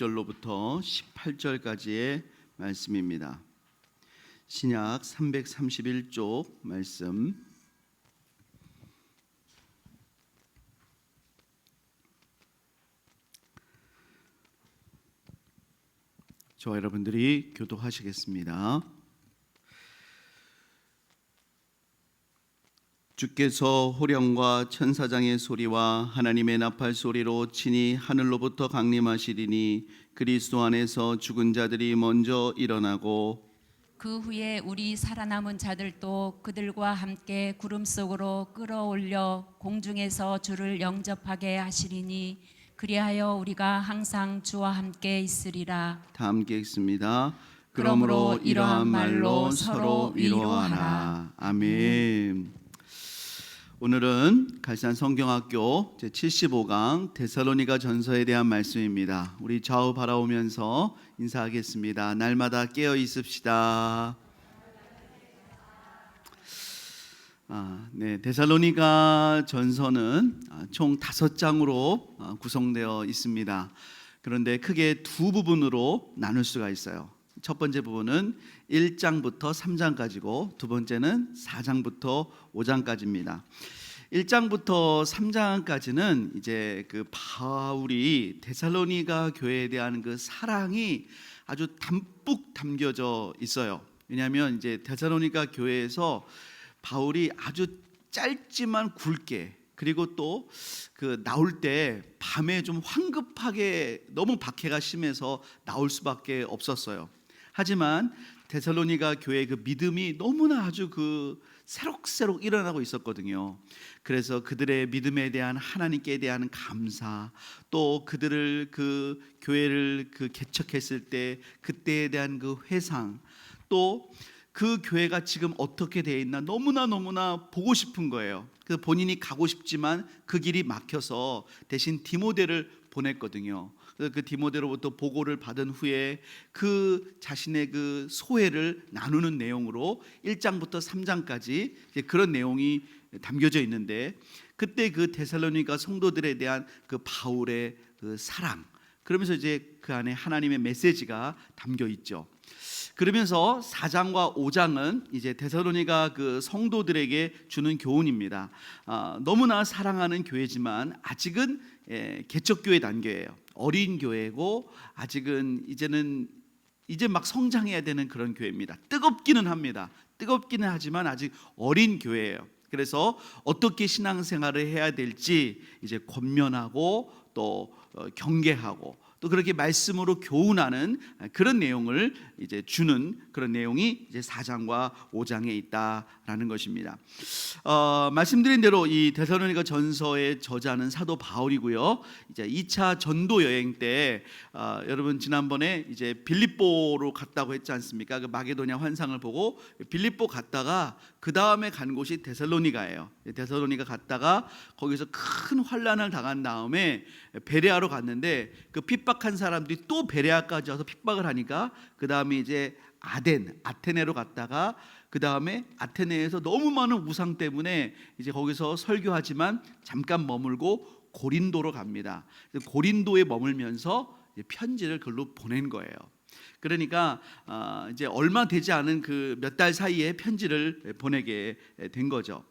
1절로부터 18절까지의 말씀입니다. 신약 331쪽 말씀. 저와 여러분들이 교독하시겠습니다. 주께서 호령과 천사장의 소리와 하나님의 나팔 소리로 친히 하늘로부터 강림하시리니 그리스도 안에서 죽은 자들이 먼저 일어나고 그 후에 우리 살아남은 자들도 그들과 함께 구름 속으로 끌어올려 공중에서 주를 영접하게 하시리니 그리하여 우리가 항상 주와 함께 있으리라. 다 함께 읽습니다. 그러므로 이러한 말로 서로 위로하라. 아멘. 오늘은 갈산 성경학교 제75강 데살로니가 전서에 대한 말씀입니다. 우리 좌우 바라보면서 인사하겠습니다. 날마다 깨어 있읍시다. 데살로니가 전서는 총 5장으로 구성되어 있습니다. 그런데 크게 두 부분으로 나눌 수가 있어요. 첫 번째 부분은 1장부터 3장까지고 두 번째는 4장부터 5장까지입니다. 1장부터 3장까지는 이제 그 바울이 데살로니가 교회에 대한 그 사랑이 아주 담뿍 담겨져 있어요. 왜냐하면 이제 데살로니가 교회에서 바울이 아주 짧지만 굵게, 그리고 또 그 나올 때 밤에 좀 황급하게 너무 박해가 심해서 나올 수밖에 없었어요. 하지만 데살로니가 교회의 그 믿음이 너무나 아주 그 새록새록 일어나고 있었거든요. 그래서 그들의 믿음에 대한 하나님께 대한 감사, 또 그들을 그 교회를 그 개척했을 때 그때에 대한 그 회상, 또 그 교회가 지금 어떻게 되어 있나 너무나 보고 싶은 거예요. 그래서 본인이 가고 싶지만 그 길이 막혀서 대신 디모데를 보냈거든요. 그래서 그 디모데로부터 보고를 받은 후에 그 자신의 그 소회를 나누는 내용으로 1장부터 3장까지 그런 내용이 담겨져 있는데, 그때 그 데살로니가 성도들에 대한 그 바울의 그 사랑, 그러면서 이제 그 안에 하나님의 메시지가 담겨 있죠. 그러면서 4장과 5장은 이제 데살로니가 그 성도들에게 주는 교훈입니다. 너무나 사랑하는 교회지만 아직은 개척교회 단계예요. 어린 교회고 아직은 이제 막 성장해야 되는 그런 교회입니다. 뜨겁기는 합니다. 뜨겁기는 하지만 아직 어린 교회예요. 그래서 어떻게 신앙생활을 해야 될지 이제 권면하고 또 경계하고 또 그렇게 말씀으로 교훈하는 그런 내용을 이제 주는 그런 내용이 이제 4장과 5장에 있다라는 것입니다. 말씀드린 대로 이 데살로니가 전서의 저자는 사도 바울이고요. 이제 2차 전도 여행 때 여러분 지난번에 이제 빌립보로 갔다고 했지 않습니까? 그 마게도냐 환상을 보고 빌립보 갔다가 그 다음에 간 곳이 데살로니가예요. 데살로니가 갔다가 거기서 큰 환난을 당한 다음에 베레아로 갔는데 그 핍박한 사람들이 또 베레아까지 와서 핍박을 하니까 그 다음에 이제 아테네로 갔다가 그 다음에 아테네에서 너무 많은 우상 때문에 이제 거기서 설교하지만 잠깐 머물고 고린도로 갑니다. 고린도에 머물면서 편지를 글로 보낸 거예요. 그러니까 이제 얼마 되지 않은 그 몇 달 사이에 편지를 보내게 된 거죠.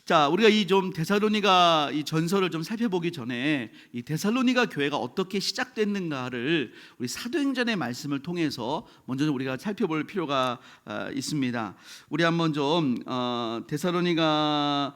자, 우리가 이 좀 데살로니가 이 전서를 좀 살펴보기 전에 이 데살로니가 교회가 어떻게 시작됐는가를 우리 사도행전의 말씀을 통해서 먼저 좀 우리가 살펴볼 필요가 있습니다. 우리 한번 좀 데살로니가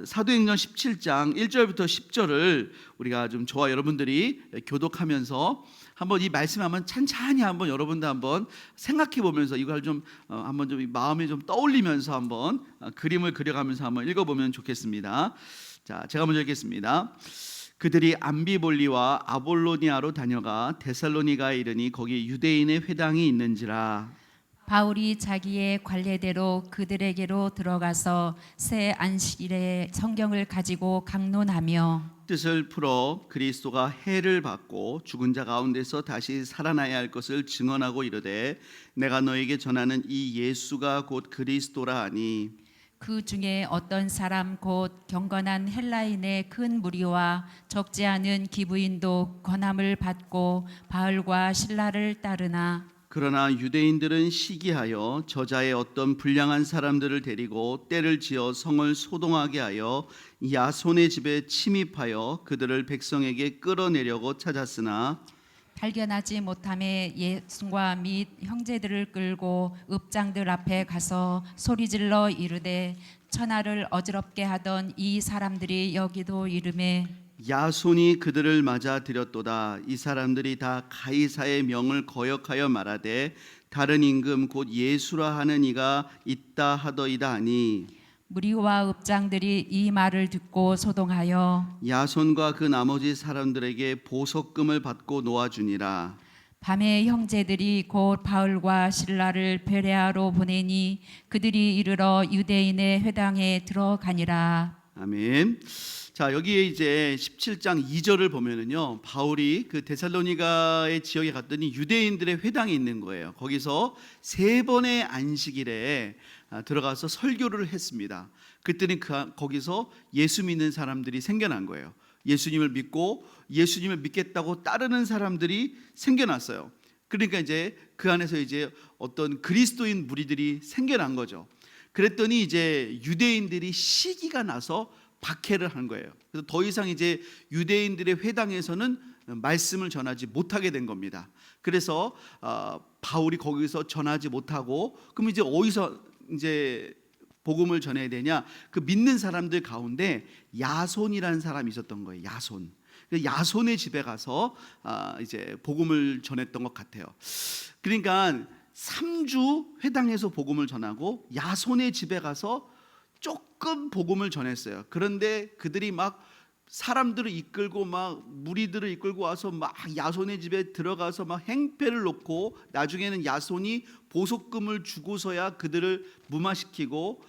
사도행전 17장 1절부터 10절을 우리가 좀 저와 여러분들이 교독하면서 한번 이 말씀 한번 찬찬히 한번 여러분들 한번 생각해 보면서 이걸 좀 한번 좀 마음에 좀 떠올리면서 한번 그림을 그려가면서 한번 읽어보면 좋겠습니다. 자, 제가 먼저 읽겠습니다. 그들이 암비볼리와 아볼로니아로 다녀가 데살로니가에 이르니 거기 유대인의 회당이 있는지라. 바울이 자기의 관례대로 그들에게로 들어가서 새 안식일에 성경을 가지고 강론하며 뜻을 풀어 그리스도가 해를 받고 죽은 자 가운데서 다시 살아나야 할 것을 증언하고 이르되 내가 너에게 전하는 이 예수가 곧 그리스도라 하니. 그 중에 어떤 사람 곧 경건한 헬라인의 큰 무리와 적지 않은 기부인도 권함을 받고 바울과 실라를 따르나 그러나 유대인들은 시기하여 저자의 어떤 불량한 사람들을 데리고 때를 지어 성을 소동하게 하여 야손의 집에 침입하여 그들을 백성에게 끌어내려고 찾았으나 발견하지 못함에 예수와 및 형제들을 끌고 읍장들 앞에 가서 소리질러 이르되 천하를 어지럽게 하던 이 사람들이 여기도 이르매 야손이 그들을 맞아 들였도다. 이 사람들이 다 가이사의 명을 거역하여 말하되 다른 임금 곧 예수라 하는 이가 있다 하더이다 하니 무리와 읍장들이 이 말을 듣고 소동하여 야손과 그 나머지 사람들에게 보석금을 받고 놓아주니라. 밤에 형제들이 곧 바울과 실라를 베레아로 보내니 그들이 이르러 유대인의 회당에 들어가니라. 아멘. 자, 여기에 이제 17장 2절을 보면은요, 바울이 그 데살로니가의 지역에 갔더니 유대인들의 회당이 있는 거예요. 거기서 세 번의 안식일에 들어가서 설교를 했습니다. 그랬더니 거기서 예수 믿는 사람들이 생겨난 거예요. 예수님을 믿고 예수님을 믿겠다고 따르는 사람들이 생겨났어요. 그러니까 이제 그 안에서 이제 어떤 그리스도인 무리들이 생겨난 거죠. 그랬더니 이제 유대인들이 시기가 나서 박해를 한 거예요. 그래서 더 이상 이제 유대인들의 회당에서는 말씀을 전하지 못하게 된 겁니다. 그래서 바울이 거기서 전하지 못하고 그럼 이제 어디서 이제 복음을 전해야 되냐? 그 믿는 사람들 가운데 야손이라는 사람이 있었던 거예요. 야손. 야손의 집에 가서 이제 복음을 전했던 것 같아요. 그러니까 3주 회당에서 복음을 전하고 야손의 집에 가서 조금 복음을 전했어요. 그런데 그들이 막 사람들을 이끌고 막 무리들을 이끌고 와서 막 야손의 집에 들어가서 막 행패를 놓고 나중에는 야손이 보석금을 주고서야 그들을 무마시키고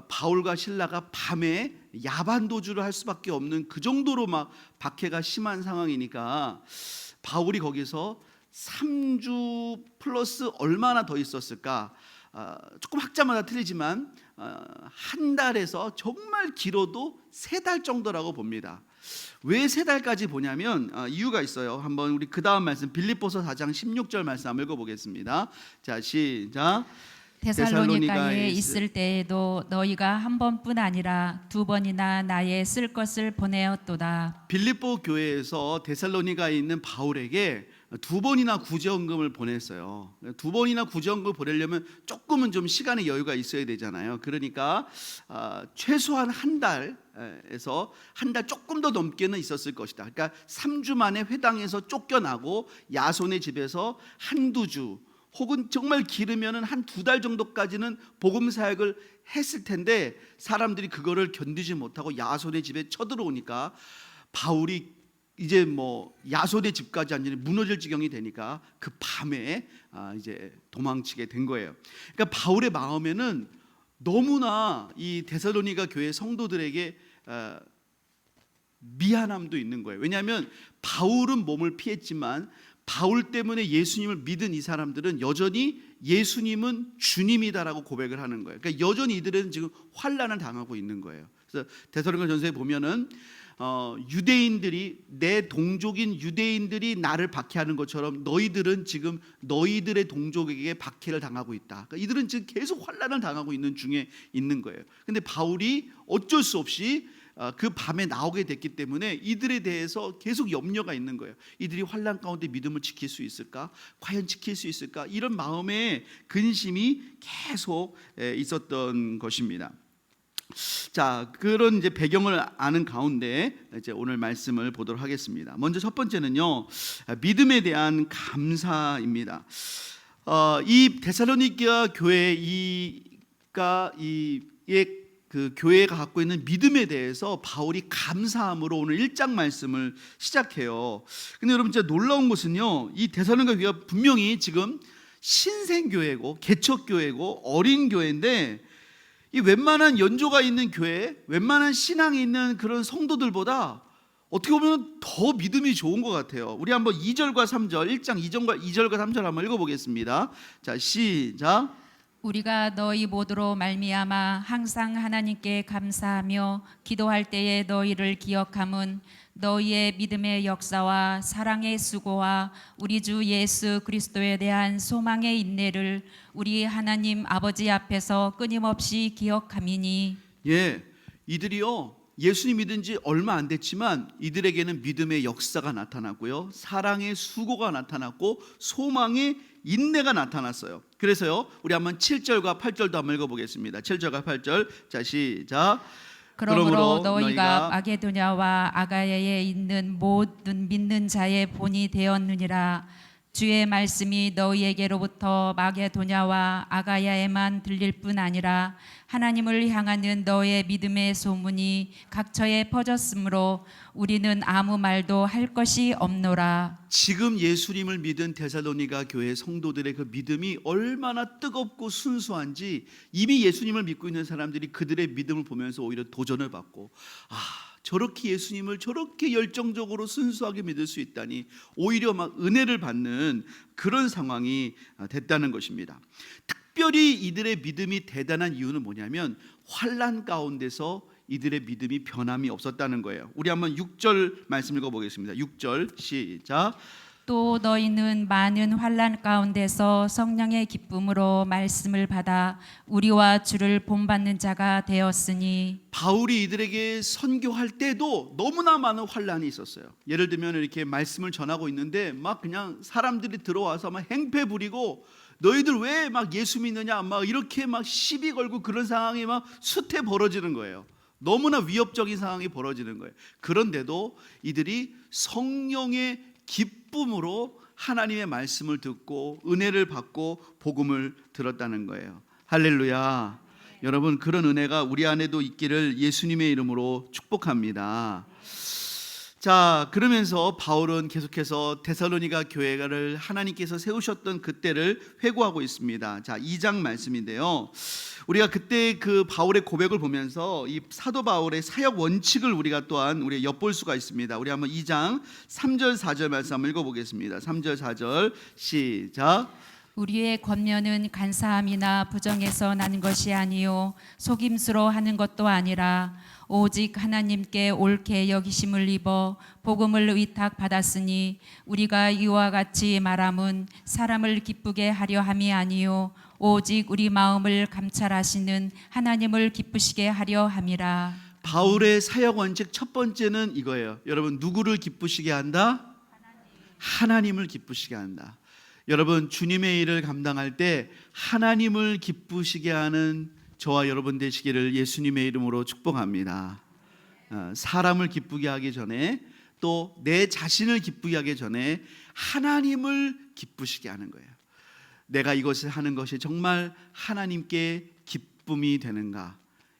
바울과 실라가 밤에 야반 도주를 할 수밖에 없는 그 정도로 막 박해가 심한 상황이니까 바울이 거기서 3주 플러스 얼마나 더 있었을까? 조금 학자마다 틀리지만 한 달에서 정말 길어도 3달 정도라고 봅니다. 왜 3달까지 보냐면 이유가 있어요. 한번 우리 그 다음 말씀 빌립보서 4장 16절 말씀 한번 읽어보겠습니다. 자, 시작. 데살로니가에 있을 때에도 너희가 한 번뿐 아니라 2번이나 나의 쓸 것을 보내었도다. 빌립보 교회에서 데살로니가에 있는 바울에게 2번이나 구제헌금을 보냈어요. 2번이나 구제헌금을 보내려면 조금은 좀 시간의 여유가 있어야 되잖아요. 그러니까 최소한 한 달에서 한 달 조금 더 넘게는 있었을 것이다. 그러니까 3주 만에 회당에서 쫓겨나고 야손의 집에서 한두 주 혹은 정말 길으면은 한 2달 정도까지는 복음 사역을 했을 텐데 사람들이 그거를 견디지 못하고 야손의 집에 쳐들어오니까 바울이 이제 뭐 야손의 집까지 완전히 무너질 지경이 되니까 그 밤에 이제 도망치게 된 거예요. 그러니까 바울의 마음에는 너무나 이 데살로니가 교회 성도들에게 미안함도 있는 거예요. 왜냐하면 바울은 몸을 피했지만 바울 때문에 예수님을 믿은 이 사람들은 여전히 예수님은 주님이다라고 고백을 하는 거예요. 그러니까 여전히 이들은 지금 환난을 당하고 있는 거예요. 그래서 데살로니가 전서에 보면은 유대인들이 내 동족인 유대인들이 나를 박해하는 것처럼 너희들은 지금 너희들의 동족에게 박해를 당하고 있다. 그러니까 이들은 지금 계속 환난을 당하고 있는 중에 있는 거예요. 근데 바울이 어쩔 수 없이 그 밤에 나오게 됐기 때문에 이들에 대해서 계속 염려가 있는 거예요. 이들이 환난 가운데 믿음을 지킬 수 있을까? 과연 지킬 수 있을까? 이런 마음의 근심이 계속 있었던 것입니다. 자, 그런 이제 배경을 아는 가운데 이제 오늘 말씀을 보도록 하겠습니다. 먼저 첫 번째는요, 믿음에 대한 감사입니다. 이 데살로니가 교회가 그 교회가 갖고 있는 믿음에 대해서 바울이 감사함으로 오늘 1장 말씀을 시작해요. 근데 여러분 진짜 놀라운 것은요, 이 데살로니가 교회가 분명히 지금 신생교회고 개척교회고 어린 교회인데 이 웬만한 연조가 있는 교회, 웬만한 신앙이 있는 그런 성도들보다 어떻게 보면 더 믿음이 좋은 것 같아요. 우리 한번 2절과 3절, 1장 2절과 3절 한번 읽어보겠습니다. 자, 시작. 우리가 너희 모두로 말미암아 항상 하나님께 감사하며 기도할 때에 너희를 기억함은 너희의 믿음의 역사와 사랑의 수고와 우리 주 예수 그리스도에 대한 소망의 인내를 우리 하나님 아버지 앞에서 끊임없이 기억함이니. 예, 이들이요 예수님 믿은 지 얼마 안 됐지만 이들에게는 믿음의 역사가 나타났고요, 사랑의 수고가 나타났고 소망의 인내가 나타났어요. 그래서요 우리 한번 7절과 8절도 한번 읽어보겠습니다. 7절과 8절, 자 시작. 그러므로 너희가 마게도냐와 아가야에 있는 모든 믿는 자의 본이 되었느니라. 주의 말씀이 너희에게로부터 마게도냐와 아가야에만 들릴 뿐 아니라 하나님을 향하는 너의 믿음의 소문이 각처에 퍼졌으므로 우리는 아무 말도 할 것이 없노라. 지금 예수님을 믿은 데살로니가 교회 성도들의 그 믿음이 얼마나 뜨겁고 순수한지 이미 예수님을 믿고 있는 사람들이 그들의 믿음을 보면서 오히려 도전을 받고, 저렇게 예수님을 저렇게 열정적으로 순수하게 믿을 수 있다니, 오히려 막 은혜를 받는 그런 상황이 됐다는 것입니다. 특별히 이들의 믿음이 대단한 이유는 뭐냐면 환난 가운데서 이들의 믿음이 변함이 없었다는 거예요. 우리 한번 6절 말씀 읽어보겠습니다. 6절 시작. 또 너희는 많은 환난 가운데서 성령의 기쁨으로 말씀을 받아 우리와 주를 본받는 자가 되었으니. 바울이 이들에게 선교할 때도 너무나 많은 환난이 있었어요. 예를 들면 이렇게 말씀을 전하고 있는데 막 그냥 사람들이 들어와서 막 행패 부리고, 너희들 왜 막 예수 믿느냐 막 이렇게 막 시비 걸고, 그런 상황이 막 숱해 벌어지는 거예요. 너무나 위협적인 상황이 벌어지는 거예요. 그런데도 이들이 성령의 기쁨으로 하나님의 말씀을 듣고 은혜를 받고 복음을 들었다는 거예요. 할렐루야. 여러분, 그런 은혜가 우리 안에도 있기를 예수님의 이름으로 축복합니다. 자, 그러면서 바울은 계속해서 데살로니가 교회를 하나님께서 세우셨던 그때를 회고하고 있습니다. 자, 2장 말씀인데요, 우리가 그때 그 바울의 고백을 보면서 이 사도 바울의 사역 원칙을 우리가 또한 엿볼 수가 있습니다. 우리 한번 2장 3절 4절 말씀 한번 읽어보겠습니다. 3절 4절 시작. 우리의 권면은 간사함이나 부정에서 나는 것이 아니요 속임수로 하는 것도 아니라 오직 하나님께 옳게 여기심을 입어 복음을 위탁받았으니 우리가 이와 같이 말함은 사람을 기쁘게 하려 함이 아니요 오직 우리 마음을 감찰하시는 하나님을 기쁘시게 하려 함이라. 바울의 사역 원칙 첫 번째는 이거예요. 여러분, 누구를 기쁘시게 한다? 하나님을 기쁘시게 한다. 여러분, 주님의 일을 감당할 때 하나님을 기쁘시게 하는 저와 여러분 되시기를 예수님의 이름으로 축복합니다. 사람을 기쁘게 하기 전에, 또 내 자신을 기쁘게 하기 전에 하나님을 기쁘시게 하는 거예요. 내가 이것을 하는 것이 정말 하나님께 기쁨이 되는가?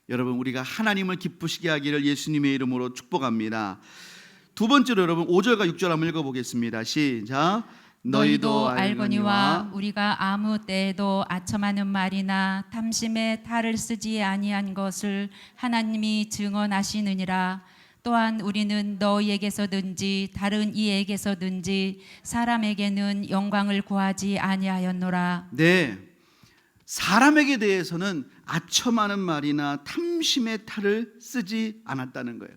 여러분, 우리가 하나님을 기쁘시게 하기를 예수님의 이름으로 축복합니다. 두 번째로 여러분 5절과 6절 한번 읽어보겠습니다. 시작. 너희도 알거니와 우리가 아무 때에도 아첨하는 말이나 탐심에 탈을 쓰지 아니한 것을 하나님이 증언하시느니라. 또한 우리는 너희에게서든지 다른 이에게서든지 사람에게는 영광을 구하지 아니하였노라. 네, 사람에게 대해서는 아첨하는 말이나 탐심의 탈을 쓰지 않았다는 거예요.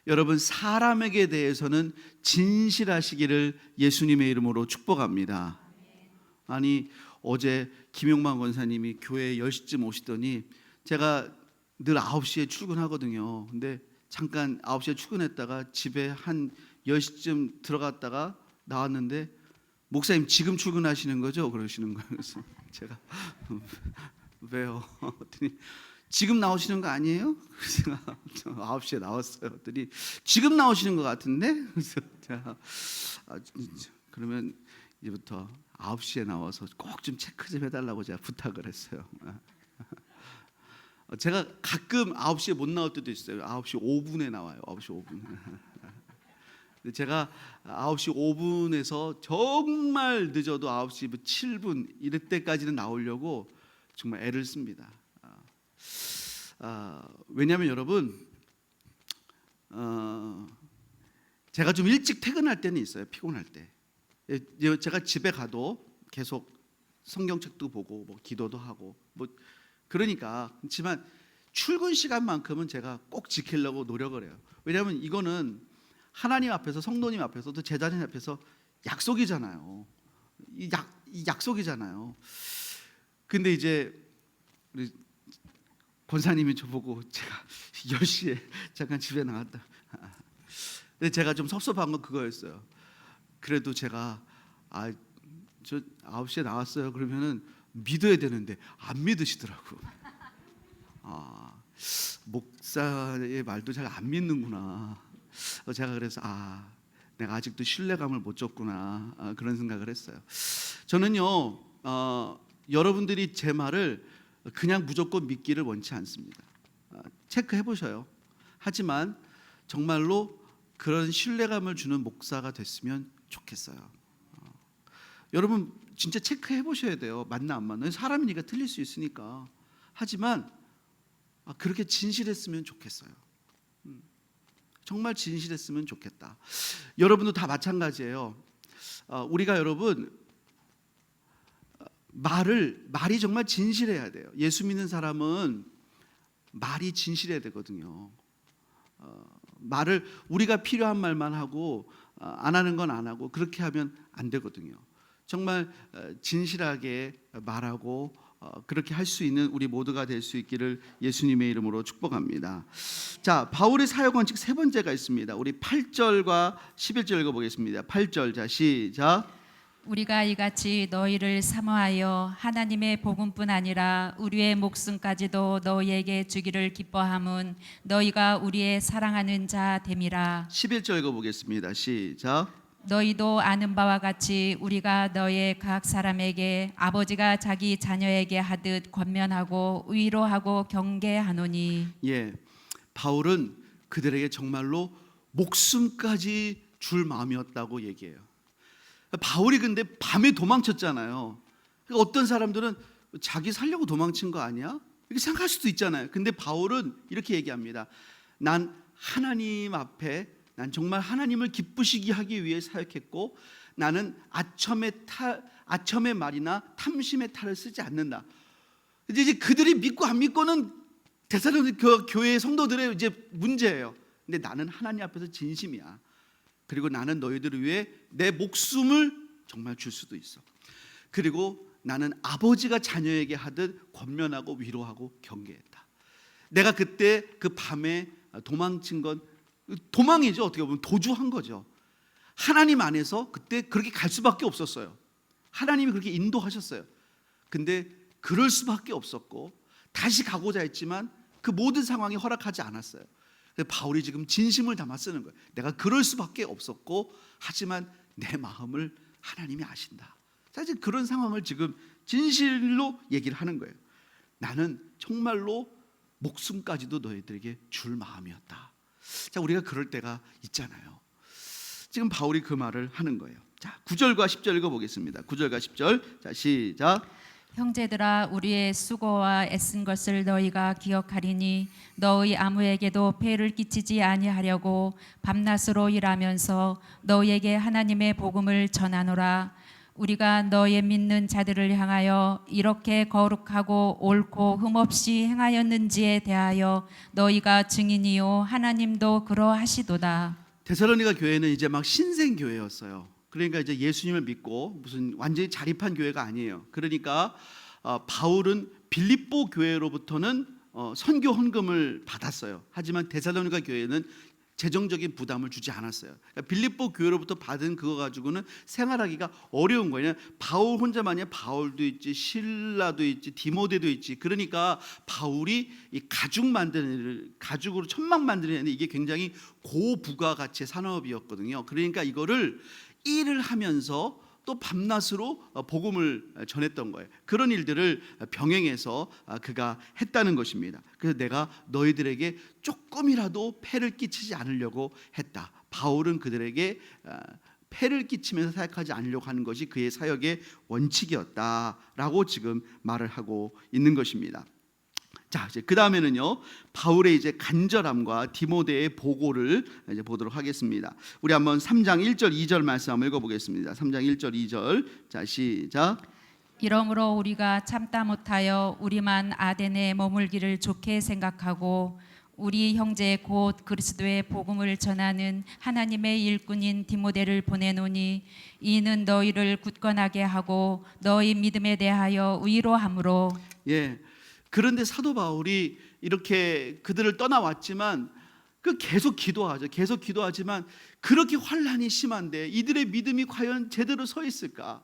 여러분, 사람에게 대해서는 진실하시기를 예수님의 이름으로 축복합니다. 아니, 어제 김용만 권사님이 교회에 10시쯤 오시더니, 제가 늘 9시에 출근하거든요. 근데 잠깐 9시에 출근했다가 집에 한 10시쯤 들어갔다가 나왔는데, 목사님 지금 출근하시는 거죠? 그러시는 거예요. 그래서 제가 왜요? 그랬더니 지금 나오시는 거 아니에요? 그래서 9시에 나왔어요. 그랬더니 지금 나오시는 것 같은데? 그래서 제가 그러면 이제부터 9시에 나와서 꼭 좀 체크 좀 해달라고 제가 부탁을 했어요. 제가 가끔 9시에 못 나올 때도 있어요. 9시 5분에 나와요. 9시 5분. 제가 9시 5분에서 정말 늦어도 9시 7분 이럴 때까지는 나오려고 정말 애를 씁니다. 왜냐하면 여러분, 제가 좀 일찍 퇴근할 때는 있어요. 피곤할 때. 제가 집에 가도 계속 성경책도 보고 뭐 기도도 하고 뭐 그러니까 그렇지만 출근 시간만큼은 제가 꼭 지키려고 노력을 해요. 왜냐하면 이거는 하나님 앞에서 성도님 앞에서 또 제자님 앞에서 약속이잖아요. 이 약속이잖아요. 근데 이제 우리 권사님이 저보고 제가 10시에 잠깐 집에 나갔다. 근데 제가 좀 섭섭한 건 그거였어요. 그래도 제가 저 9시에 나왔어요. 그러면은 믿어야 되는데 안 믿으시더라고. 목사의 말도 잘 안 믿는구나. 제가 그래서 내가 아직도 신뢰감을 못 줬구나 그런 생각을 했어요. 저는요 여러분들이 제 말을 그냥 무조건 믿기를 원치 않습니다. 체크해 보셔요. 하지만 정말로 그런 신뢰감을 주는 목사가 됐으면 좋겠어요. 여러분 진짜 체크해 보셔야 돼요. 맞나 안 맞나. 사람이니까 틀릴 수 있으니까. 하지만 그렇게 진실했으면 좋겠어요. 정말 진실했으면 좋겠다. 여러분도 다 마찬가지예요. 우리가 여러분 말이 정말 진실해야 돼요. 예수 믿는 사람은 말이 진실해야 되거든요. 말을 우리가 필요한 말만 하고 안 하는 건 안 하고 그렇게 하면 안 되거든요. 정말 진실하게 말하고 그렇게 할 수 있는 우리 모두가 될 수 있기를 예수님의 이름으로 축복합니다. 자, 바울의 사역 원칙 세 번째가 있습니다. 우리 8절과 11절 읽어보겠습니다. 8절 자 시작. 우리가 이같이 너희를 사모하여 하나님의 복음뿐 아니라 우리의 목숨까지도 너희에게 주기를 기뻐함은 너희가 우리의 사랑하는 자 됨이라. 11절 읽어보겠습니다. 시작. 너희도 아는 바와 같이 우리가 너의 각 사람에게 아버지가 자기 자녀에게 하듯 권면하고 위로하고 경계하노니. 예, 바울은 그들에게 정말로 목숨까지 줄 마음이었다고 얘기해요. 바울이 근데 밤에 도망쳤잖아요. 그러니까 어떤 사람들은 자기 살려고 도망친 거 아니야? 이렇게 생각할 수도 있잖아요. 근데 바울은 이렇게 얘기합니다. 난 하나님 앞에 난 정말 하나님을 기쁘시게 하기 위해 사역했고 나는 아첨의 말이나 탐심의 탈을 쓰지 않는다. 이제 그들이 믿고 안 믿고는 데살로니가 교회의 성도들의 이제 문제예요. 근데 나는 하나님 앞에서 진심이야. 그리고 나는 너희들을 위해 내 목숨을 정말 줄 수도 있어. 그리고 나는 아버지가 자녀에게 하듯 권면하고 위로하고 경계했다. 내가 그때 그 밤에 도망친 건 도망이죠. 어떻게 보면 도주한 거죠. 하나님 안에서 그때 그렇게 갈 수밖에 없었어요. 하나님이 그렇게 인도하셨어요. 근데 그럴 수밖에 없었고 다시 가고자 했지만 그 모든 상황이 허락하지 않았어요. 바울이 지금 진심을 담아 쓰는 거예요. 내가 그럴 수밖에 없었고 하지만 내 마음을 하나님이 아신다. 사실 그런 상황을 지금 진실로 얘기를 하는 거예요. 나는 정말로 목숨까지도 너희들에게 줄 마음이었다. 자, 우리가 그럴 때가 있잖아요. 지금 바울이 그 말을 하는 거예요. 자, 9절과 10절 읽어보겠습니다. 9절과 10절 자 시작. 형제들아 우리의 수고와 애쓴 것을 너희가 기억하리니 너희 아무에게도 폐를 끼치지 아니하려고 밤낮으로 일하면서 너희에게 하나님의 복음을 전하노라. 우리가 너의 믿는 자들을 향하여 이렇게 거룩하고 옳고 흠없이 행하였는지에 대하여 너희가 증인이요 하나님도 그러하시도다. 데살로니가 교회는 이제 막 신생 교회였어요. 그러니까 이제 예수님을 믿고 무슨 완전히 자립한 교회가 아니에요. 그러니까 바울은 빌립보 교회로부터는 선교 헌금을 받았어요. 하지만 데살로니가 교회는 재정적인 부담을 주지 않았어요. 그러니까 빌립보 교회로부터 받은 그거 가지고는 생활하기가 어려운 거예요. 바울 혼자만이 아니라 바울도 있지, 실라도 있지, 디모데도 있지. 그러니까 바울이 이 가죽 만드는 일을 가죽으로 천막 만드는 일인데 이게 굉장히 고부가가치의 산업이었거든요. 그러니까 이거를 일을 하면서 또 밤낮으로 복음을 전했던 거예요. 그런 일들을 병행해서 그가 했다는 것입니다. 그래서 내가 너희들에게 조금이라도 폐를 끼치지 않으려고 했다. 바울은 그들에게 폐를 끼치면서 사역하지 않으려고 하는 것이 그의 사역의 원칙이었다라고 지금 말을 하고 있는 것입니다. 자, 이제 그 다음에는요 바울의 이제 간절함과 디모데의 보고를 이제 보도록 하겠습니다. 우리 한번 3장 1절 2절 말씀 한번 읽어보겠습니다. 3장 1절 2절 자 시작. 이러므로 우리가 참다 못하여 우리만 아덴에 머물기를 좋게 생각하고 우리 형제 곧 그리스도의 복음을 전하는 하나님의 일꾼인 디모데를 보내노니 이는 너희를 굳건하게 하고 너희 믿음에 대하여 위로함으로. 예. 그런데 사도 바울이 이렇게 그들을 떠나왔지만 계속 기도하죠. 계속 기도하지만 그렇게 환난이 심한데 이들의 믿음이 과연 제대로 서 있을까?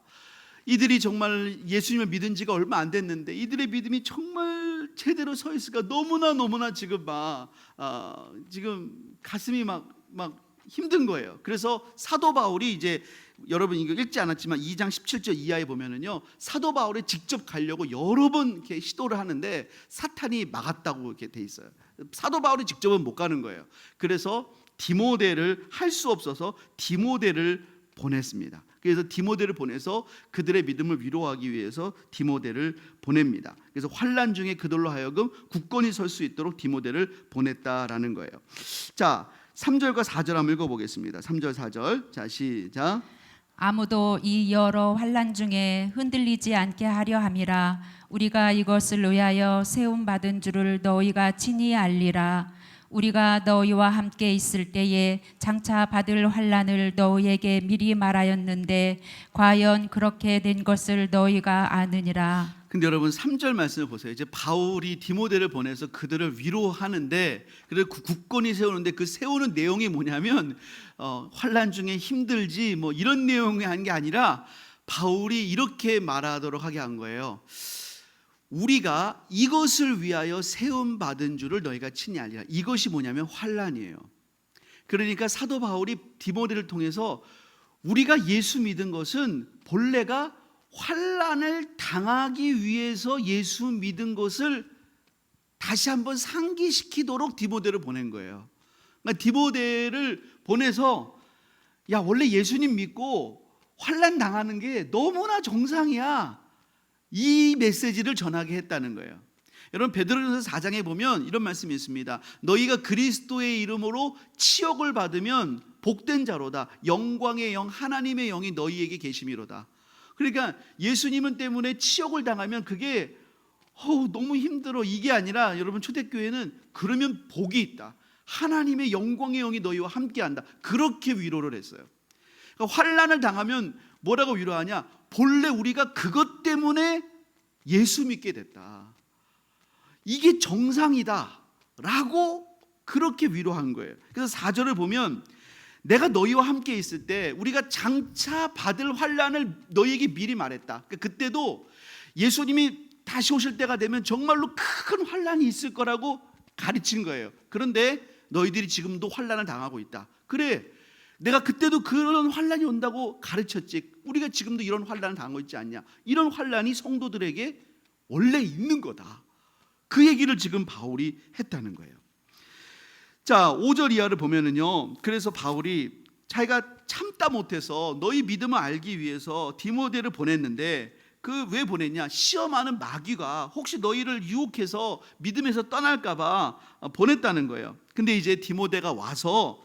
이들이 정말 예수님을 믿은 지가 얼마 안 됐는데 이들의 믿음이 정말 제대로 서 있을까? 너무나 지금 지금 가슴이 막 힘든 거예요. 그래서 사도 바울이 이제 여러분 이거 읽지 않았지만 2장 17절 이하에 보면은요, 사도 바울이 직접 가려고 여러 번 이렇게 시도를 하는데 사탄이 막았다고 이렇게 돼 있어요. 사도 바울이 직접은 못 가는 거예요. 그래서 디모데를 할 수 없어서 디모데를 보냈습니다. 그래서 디모데를 보내서 그들의 믿음을 위로하기 위해서 디모데를 보냅니다. 그래서 환난 중에 그들로 하여금 굳건히 설 수 있도록 디모데를 보냈다라는 거예요. 자, 3절과 4절 한번 읽어보겠습니다. 3절 4절. 자, 시작. 아무도 이 여러 환난 중에 흔들리지 않게 하려 함이라. 우리가 이것을 위하여 세움 받은 줄을 너희가 친히 알리라. 우리가 너희와 함께 있을 때에 장차 받을 환난을 너희에게 미리 말하였는데 과연 그렇게 된 것을 너희가 아느니라. 근데 여러분 3절 말씀을 보세요. 이제 바울이 디모데를 보내서 그들을 위로하는데 그를 굳건히 세우는데 그 세우는 내용이 뭐냐면 환난 중에 힘들지 뭐 이런 내용이 한 게 아니라 바울이 이렇게 말하도록 하게 한 거예요. 우리가 이것을 위하여 세움 받은 줄을 너희가 친히 알리라. 이것이 뭐냐면 환난이에요. 그러니까 사도 바울이 디모데를 통해서 우리가 예수 믿은 것은 본래가 환난을 당하기 위해서 예수 믿은 것을 다시 한번 상기시키도록 디모데를 보낸 거예요. 그러니까 디모데를 보내서 야, 원래 예수님 믿고 환난 당하는 게 너무나 정상이야. 이 메시지를 전하게 했다는 거예요. 여러분 베드로전서 4장에 보면 이런 말씀이 있습니다. 너희가 그리스도의 이름으로 치욕을 받으면 복된 자로다. 영광의 영 하나님의 영이 너희에게 계심이로다. 그러니까 예수님은 때문에 치욕을 당하면 그게 너무 힘들어 이게 아니라 여러분 초대교회는 그러면 복이 있다. 하나님의 영광의 영이 너희와 함께한다. 그렇게 위로를 했어요. 그러니까 환난을 당하면 뭐라고 위로하냐? 본래 우리가 그것 때문에 예수 믿게 됐다. 이게 정상이다 라고 그렇게 위로한 거예요. 그래서 4절을 보면 내가 너희와 함께 있을 때 우리가 장차 받을 환난을 너희에게 미리 말했다. 그때도 예수님이 다시 오실 때가 되면 정말로 큰 환난이 있을 거라고 가르친 거예요. 그런데 너희들이 지금도 환난을 당하고 있다. 그래, 내가 그때도 그런 환난이 온다고 가르쳤지. 우리가 지금도 이런 환난을 당하고 있지 않냐. 이런 환난이 성도들에게 원래 있는 거다. 그 얘기를 지금 바울이 했다는 거예요. 자, 5절 이하를 보면은요, 그래서 바울이 자기가 참다 못해서 너희 믿음을 알기 위해서 디모데를 보냈는데 왜 보냈냐? 시험하는 마귀가 혹시 너희를 유혹해서 믿음에서 떠날까 봐 보냈다는 거예요. 근데 이제 디모데가 와서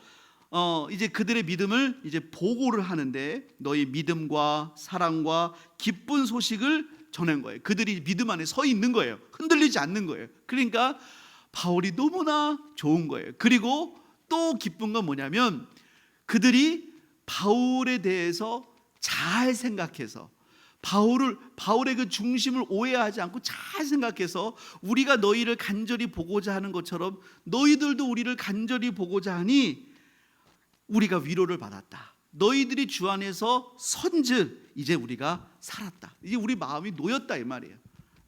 이제 그들의 믿음을 이제 보고를 하는데 너희 믿음과 사랑과 기쁜 소식을 전한 거예요. 그들이 믿음 안에 서 있는 거예요. 흔들리지 않는 거예요. 그러니까 바울이 너무나 좋은 거예요. 그리고 또 기쁜 건 뭐냐면 그들이 바울에 대해서 잘 생각해서 바울의 그 중심을 오해하지 않고 잘 생각해서 우리가 너희를 간절히 보고자 하는 것처럼 너희들도 우리를 간절히 보고자 하니 우리가 위로를 받았다. 너희들이 주 안에서 선즉 이제 우리가 살았다. 이제 우리 마음이 놓였다 이 말이에요.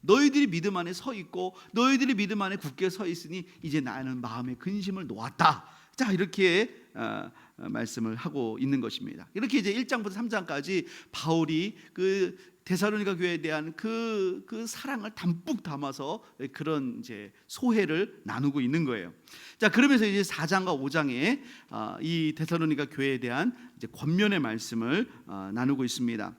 너희들이 믿음 안에 서 있고 너희들이 믿음 안에 굳게 서 있으니 이제 나는 마음의 근심을 놓았다. 자, 이렇게 말씀을 하고 있는 것입니다. 이렇게 이제 1장부터 3장까지 바울이 그 데살로니가 교회에 대한 그 사랑을 담뿍 담아서 그런 이제 소회를 나누고 있는 거예요. 자, 그러면서 이제 4장과 5장에 이 데살로니가 교회에 대한 이제 권면의 말씀을 나누고 있습니다.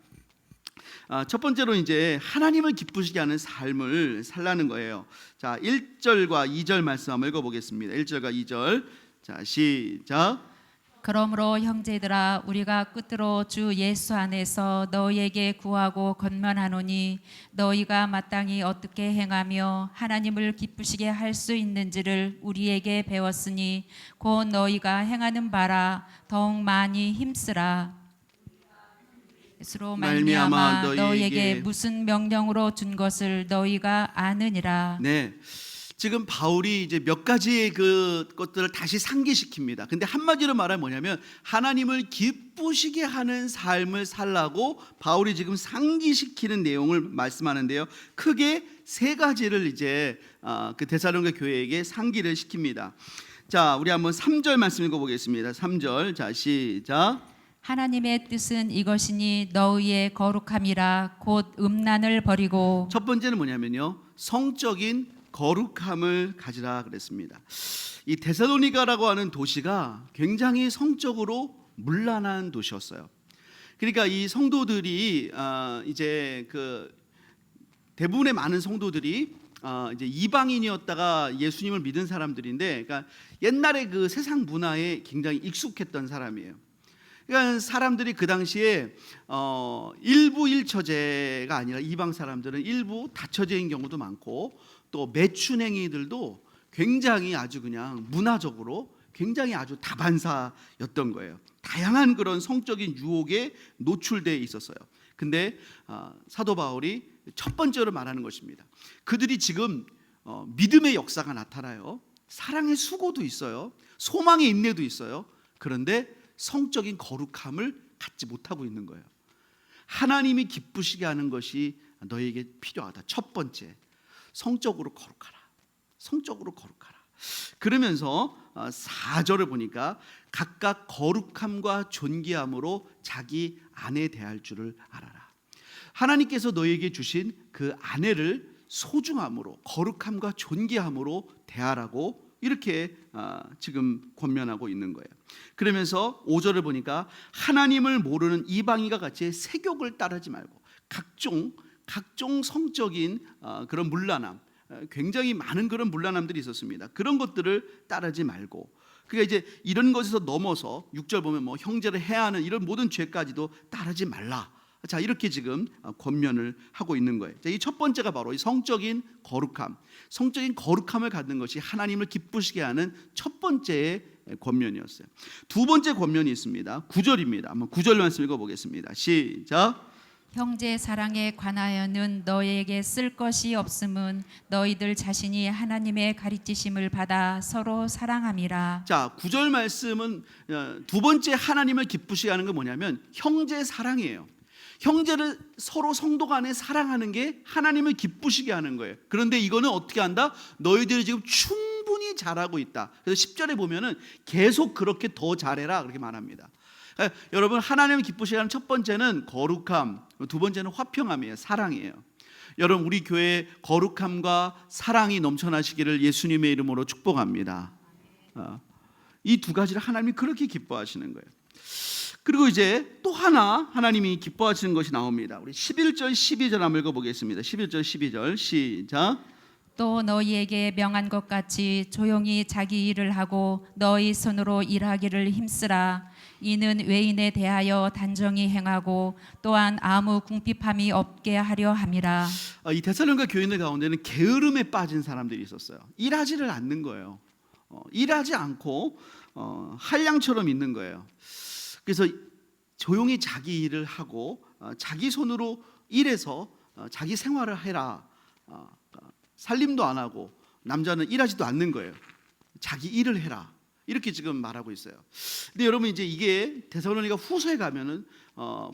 첫 번째로 이제 하나님을 기쁘시게 하는 삶을 살라는 거예요. 자, 1절과 2절 말씀 한번 읽어보겠습니다. 1절과 2절. 자, 시작. 그러므로 형제들아 우리가 끝으로 주 예수 안에서 너희에게 구하고 권면하노니 너희가 마땅히 어떻게 행하며 하나님을 기쁘시게 할 수 있는지를 우리에게 배웠으니 곧 너희가 행하는 바라 더욱 많이 힘쓰라. 예수로 말미암아 너희에게 무슨 명령으로 준 것을 너희가 아느니라. 네. 지금 바울이 이제 몇 가지의 그 것들을 다시 상기시킵니다. 근데 한마디로 말하면 뭐냐면 하나님을 기쁘시게 하는 삶을 살라고 바울이 지금 상기시키는 내용을 말씀하는데요. 크게 세 가지를 이제 그 데살로니가 교회에게 상기를 시킵니다. 자, 우리 한번 3절 말씀 읽어보겠습니다. 3절, 자 시작. 하나님의 뜻은 이것이니 너희의 거룩함이라 곧 음란을 버리고. 첫 번째는 뭐냐면요, 성적인 거룩함을 가지라 그랬습니다. 이 데살로니가라고 하는 도시가 굉장히 성적으로 문란한 도시였어요. 그러니까 이 성도들이 이제 그 대부분의 많은 성도들이 이제 이방인이었다가 예수님을 믿은 사람들인데, 그러니까 옛날에 그 세상 문화에 굉장히 익숙했던 사람이에요. 그러니까 사람들이 그 당시에 일부 일처제가 아니라 이방 사람들은 일부 다처제인 경우도 많고 또 매춘행위들도 굉장히 아주 그냥 문화적으로 굉장히 아주 다반사였던 거예요. 다양한 그런 성적인 유혹에 노출되어 있었어요. 근데 사도 바울이 첫 번째로 말하는 것입니다. 그들이 지금 믿음의 역사가 나타나요. 사랑의 수고도 있어요. 소망의 인내도 있어요. 그런데 성적인 거룩함을 갖지 못하고 있는 거예요. 하나님이 기쁘시게 하는 것이 너에게 필요하다. 첫 번째, 성적으로 거룩하라. 성적으로 거룩하라. 그러면서 4절을 보니까 각각 거룩함과 존귀함으로 자기 아내 대할 줄을 알아라. 하나님께서 너에게 주신 그 아내를 소중함으로, 거룩함과 존귀함으로 대하라고 이렇게 지금 권면하고 있는 거예요. 그러면서 5절을 보니까 하나님을 모르는 이방인과 같이 세욕을 따르지 말고 각종 성적인 그런 문란함, 굉장히 많은 그런 문란함들이 있었습니다. 그런 것들을 따르지 말고, 그러니까 이제 이런 것에서 넘어서 6절 보면 뭐 형제를 해하는 이런 모든 죄까지도 따르지 말라. 자, 이렇게 지금 권면을 하고 있는 거예요. 이 첫 번째가 바로 이 성적인 거룩함, 성적인 거룩함을 갖는 것이 하나님을 기쁘시게 하는 첫 번째의 권면이었어요. 두 번째 권면이 있습니다. 9절입니다. 한번 9절 말씀 읽어보겠습니다. 시작. 형제 사랑에 관하여는 너희에게 쓸 것이 없음은 너희들 자신이 하나님의 가르치심을 받아 서로 사랑함이라. 자, 9절 말씀은 두 번째 하나님을 기쁘시게 하는 건 뭐냐면 형제 사랑이에요. 형제를 서로 성도 간에 사랑하는 게 하나님을 기쁘시게 하는 거예요. 그런데 이거는 어떻게 한다? 너희들이 지금 충분히 잘하고 있다. 그래서 10절에 보면은 계속 그렇게 더 잘해라 그렇게 말합니다. 여러분, 하나님을 기쁘시게 하는 첫 번째는 거룩함, 두 번째는 화평함이에요. 사랑이에요. 여러분, 우리 교회에 거룩함과 사랑이 넘쳐나시기를 예수님의 이름으로 축복합니다. 이 두 가지를 하나님이 그렇게 기뻐하시는 거예요. 그리고 이제 또 하나 하나님이 기뻐하시는 것이 나옵니다. 우리 11절 12절 한번 읽어보겠습니다. 11절 12절 시작. 또 너희에게 명한 것 같이 조용히 자기 일을 하고 너희 손으로 일하기를 힘쓰라. 이는 외인에 대하여 단정히 행하고 또한 아무 궁핍함이 없게 하려 함이라. 이 데살로니가 교인들 가운데는 게으름에 빠진 사람들이 있었어요. 일하지를 않는 거예요. 일하지 않고 한량처럼 있는 거예요. 그래서 조용히 자기 일을 하고 자기 손으로 일해서 자기 생활을 해라. 살림도 안 하고 남자는 일하지도 않는 거예요. 자기 일을 해라. 이렇게 지금 말하고 있어요. 근데 여러분, 이제 이게 데살로니가 후서에 가면은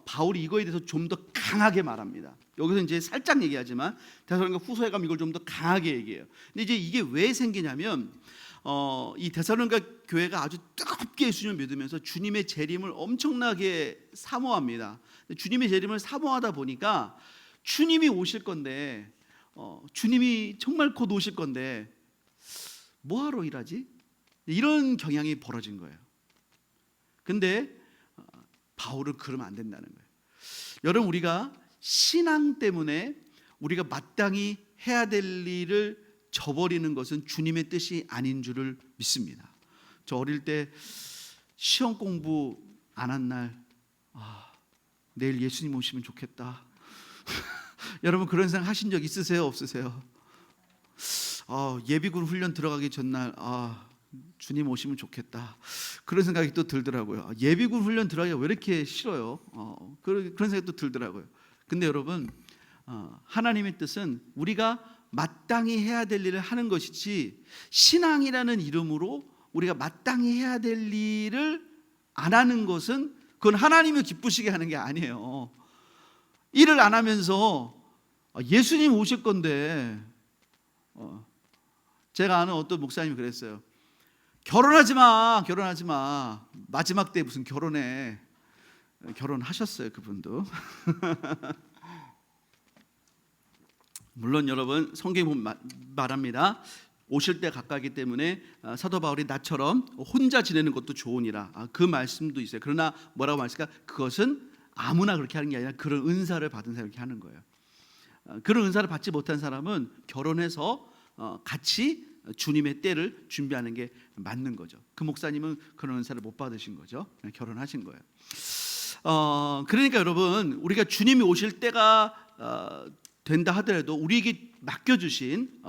바울이 이거에 대해서 좀 더 강하게 말합니다. 여기서 이제 살짝 얘기하지만 데살로니가 후서에 가면 이걸 좀 더 강하게 얘기해요. 근데 이제 이게 왜 생기냐면 이 데살로니가 교회가 아주 뜨겁게 예수님을 믿으면서 주님의 재림을 엄청나게 사모합니다. 주님의 재림을 사모하다 보니까 주님이 오실 건데, 주님이 정말 곧 오실 건데 뭐하러 일하지? 이런 경향이 벌어진 거예요. 근데 바울은 그러면 안 된다는 거예요. 여러분, 우리가 신앙 때문에 우리가 마땅히 해야 될 일을 저버리는 것은 주님의 뜻이 아닌 줄을 믿습니다. 저 어릴 때 시험 공부 안 한 날, 내일 예수님 오시면 좋겠다. 여러분 그런 생각 하신 적 있으세요? 없으세요? 예비군 훈련 들어가기 전날 주님 오시면 좋겠다. 그런 생각이 또 들더라고요. 예비군 훈련 들어가기가 왜 이렇게 싫어요? 그런 생각이 또 들더라고요. 근데 여러분, 하나님의 뜻은 우리가 마땅히 해야 될 일을 하는 것이지, 신앙이라는 이름으로 우리가 마땅히 해야 될 일을 안 하는 것은 그건 하나님을 기쁘시게 하는 게 아니에요. 일을 안 하면서 예수님 오실 건데, 제가 아는 어떤 목사님이 그랬어요. 결혼하지 마. 마지막 때 무슨 결혼해. 결혼하셨어요, 그분도. 물론 여러분 성경에 보면 말합니다. 오실 때 가까이기 때문에 사도 바울이 나처럼 혼자 지내는 것도 좋으니라, 그 말씀도 있어요. 그러나 뭐라고 말했을까? 그것은 아무나 그렇게 하는 게 아니라 그런 은사를 받은 사람이 이렇게 하는 거예요. 그런 은사를 받지 못한 사람은 결혼해서 같이 주님의 때를 준비하는 게 맞는 거죠. 그 목사님은 그런 은사를 못 받으신 거죠. 결혼하신 거예요. 그러니까 여러분, 우리가 주님이 오실 때가 된다 하더라도 우리에게 맡겨주신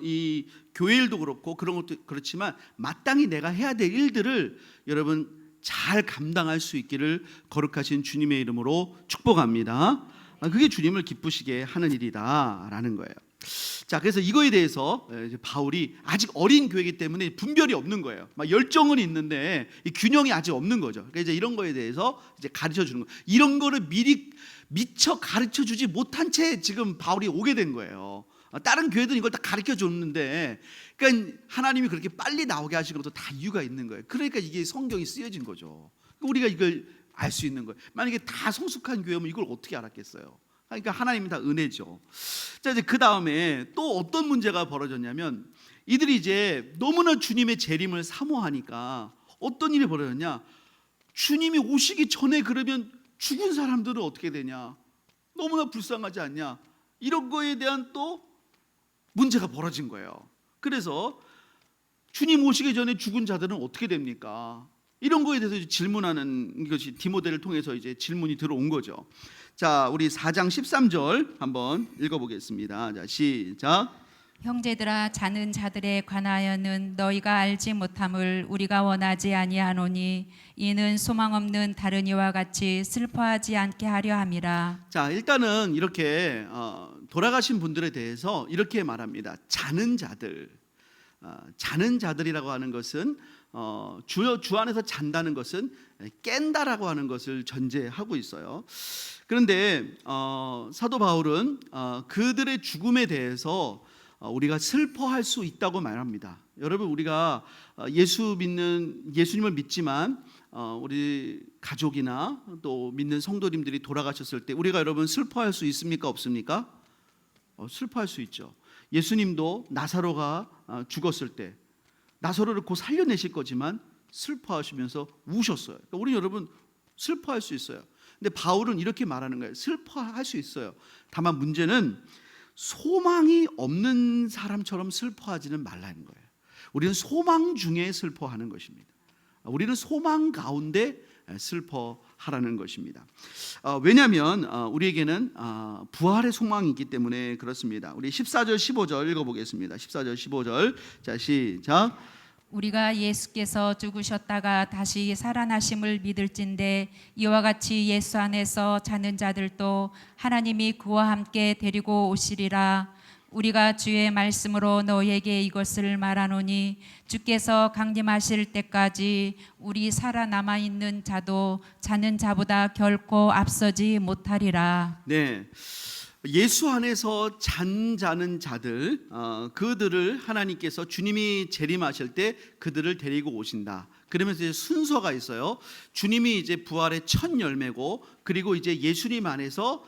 이 교회 일도 그렇고 그런 것도 그렇지만 마땅히 내가 해야 될 일들을 여러분 잘 감당할 수 있기를 거룩하신 주님의 이름으로 축복합니다. 그게 주님을 기쁘시게 하는 일이다라는 거예요. 자, 그래서 이거에 대해서 바울이 아직 어린 교회이기 때문에 분별이 없는 거예요. 막 열정은 있는데 이 균형이 아직 없는 거죠. 그러니까 이제 이런 거에 대해서 이제 가르쳐 주는 거예요. 이런 거를 미리 미처 가르쳐 주지 못한 채 지금 바울이 오게 된 거예요. 다른 교회들은 이걸 다 가르쳐 줬는데, 그러니까 하나님이 그렇게 빨리 나오게 하신 것도 다 이유가 있는 거예요. 그러니까 이게 성경이 쓰여진 거죠. 우리가 이걸 알 수 있는 거예요. 만약에 다 성숙한 교회면 이걸 어떻게 알았겠어요? 그러니까 하나님이 다 은혜죠. 자, 이제 그 다음에 또 어떤 문제가 벌어졌냐면, 이들이 이제 너무나 주님의 재림을 사모하니까 어떤 일이 벌어졌냐? 주님이 오시기 전에 그러면 죽은 사람들은 어떻게 되냐? 너무나 불쌍하지 않냐? 이런 거에 대한 또 문제가 벌어진 거예요. 그래서 주님 오시기 전에 죽은 자들은 어떻게 됩니까? 이런 거에 대해서 질문하는 것이 디모데를 통해서 이제 질문이 들어온 거죠. 자, 우리 4장 13절 한번 읽어보겠습니다. 자, 시작. 형제들아, 자는 자들에 관하여는 너희가 알지 못함을 우리가 원하지 아니하노니 이는 소망 없는 다른 이와 같이 슬퍼하지 않게 하려 함이라. 자, 일단은 이렇게 돌아가신 분들에 대해서 이렇게 말합니다. 자는 자들. 자는 자들이라고 하는 것은 주 안에서 잔다는 것은 깬다라고 하는 것을 전제하고 있어요. 그런데 사도 바울은 그들의 죽음에 대해서 우리가 슬퍼할 수 있다고 말합니다. 여러분, 우리가 예수님을 믿지만 우리 가족이나 또 믿는 성도님들이 돌아가셨을 때 우리가 여러분 슬퍼할 수 있습니까? 없습니까? 슬퍼할 수 있죠. 예수님도 나사로가 죽었을 때 나사로를 곧 살려내실 거지만 슬퍼하시면서 우셨어요. 그러니까 우리 여러분 슬퍼할 수 있어요. 근데 바울은 이렇게 말하는 거예요. 슬퍼할 수 있어요. 다만 문제는 소망이 없는 사람처럼 슬퍼하지는 말라는 거예요. 우리는 소망 중에 슬퍼하는 것입니다. 우리는 소망 가운데 슬퍼하라는 것입니다. 왜냐하면 우리에게는 부활의 소망이 있기 때문에 그렇습니다. 우리 14절 15절 읽어보겠습니다. 14절 15절. 자, 시작. 우리가 예수께서 죽으셨다가 다시 살아나심을 믿을진데 이와 같이 예수 안에서 자는 자들도 하나님이 그와 함께 데리고 오시리라. 우리가 주의 말씀으로 너희에게 이것을 말하노니 주께서 강림하실 때까지 우리 살아남아 있는 자도 자는 자보다 결코 앞서지 못하리라. 네, 예수 안에서 자는 자들, 그들을 하나님께서 주님이 재림하실 때 그들을 데리고 오신다. 그러면서 이제 순서가 있어요. 주님이 이제 부활의 첫 열매고, 그리고 이제 예수님 안에서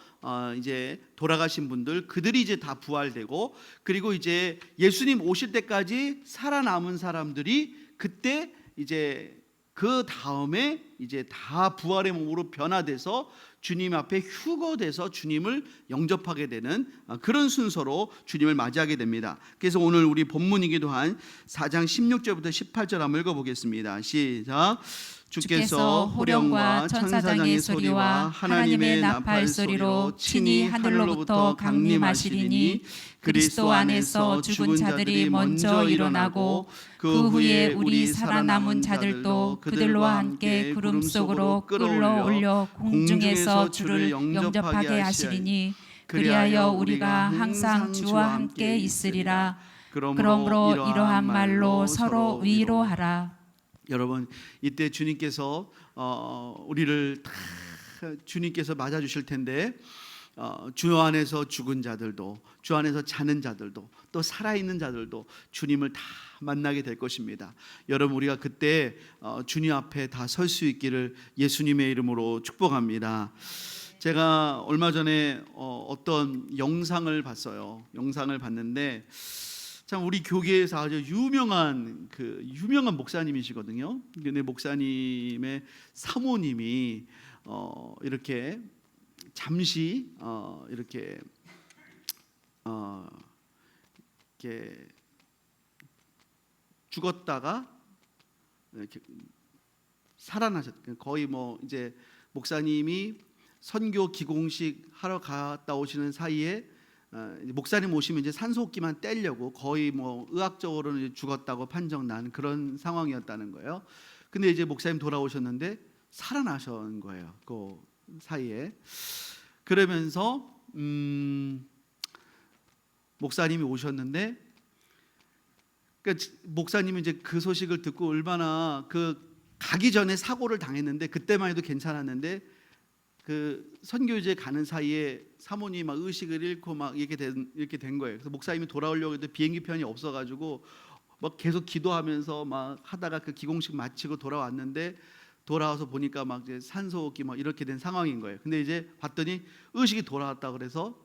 이제 돌아가신 분들, 그들이 이제 다 부활되고, 그리고 이제 예수님 오실 때까지 살아남은 사람들이 그때 이제 그 다음에 이제 다 부활의 몸으로 변화돼서 주님 앞에 휴거돼서 주님을 영접하게 되는 그런 순서로 주님을 맞이하게 됩니다. 그래서 오늘 우리 본문이기도 한 4장 16절부터 18절 한번 읽어보겠습니다. 시작. 주께서 호령과 천사장의 소리와 하나님의 나팔 소리로 친히 하늘로부터 강림하시리니 그리스도 안에서 죽은 자들이 먼저 일어나고 그 후에 우리 살아남은 자들도 그들과 함께 구름 속으로 끌어올려 공중에서 주를 영접하게 하시리니 그리하여 우리가 항상 주와 함께 있으리라. 그러므로 이러한 말로 서로 위로하라. 여러분, 이때 주님께서 우리를 다 주님께서 맞아주실 텐데 주 안에서 죽은 자들도 주 안에서 자는 자들도 또 살아있는 자들도 주님을 다 만나게 될 것입니다. 여러분, 우리가 그때 주님 앞에 다 설 수 있기를 예수님의 이름으로 축복합니다. 제가 얼마 전에 어떤 영상을 봤어요. 영상을 봤는데 참 우리 교계에서 아주 유명한 목사님이시거든요. 근데 목사님의 사모님이 이렇게 잠시 이렇게 죽었다가 이렇게 살아나셨. 거의 뭐 이제 목사님이 선교 기공식 하러 갔다 오시는 사이에 목사님 오시면 이제 산소호흡기만 떼려고 거의 뭐 의학적으로는 죽었다고 판정난 그런 상황이었다는 거예요. 근데 이제 목사님 돌아오셨는데 살아나신 거예요. 그 사이에. 그러면서 목사님이 오셨는데, 그러니까 목사님이 이제 그 소식을 듣고 얼마나 가기 전에 사고를 당했는데 그때만 해도 괜찮았는데 그 선교제 가는 사이에 사모님 막 의식을 잃고 막 이렇게 된 거예요. 그래서 목사님이 돌아오려고 해도 비행기 편이 없어가지고 막 계속 기도하면서 막 하다가 그 기공식 마치고 돌아왔는데 돌아와서 보니까 막 이제 산소호흡기 막 이렇게 된 상황인 거예요. 근데 이제 봤더니 의식이 돌아왔다 그래서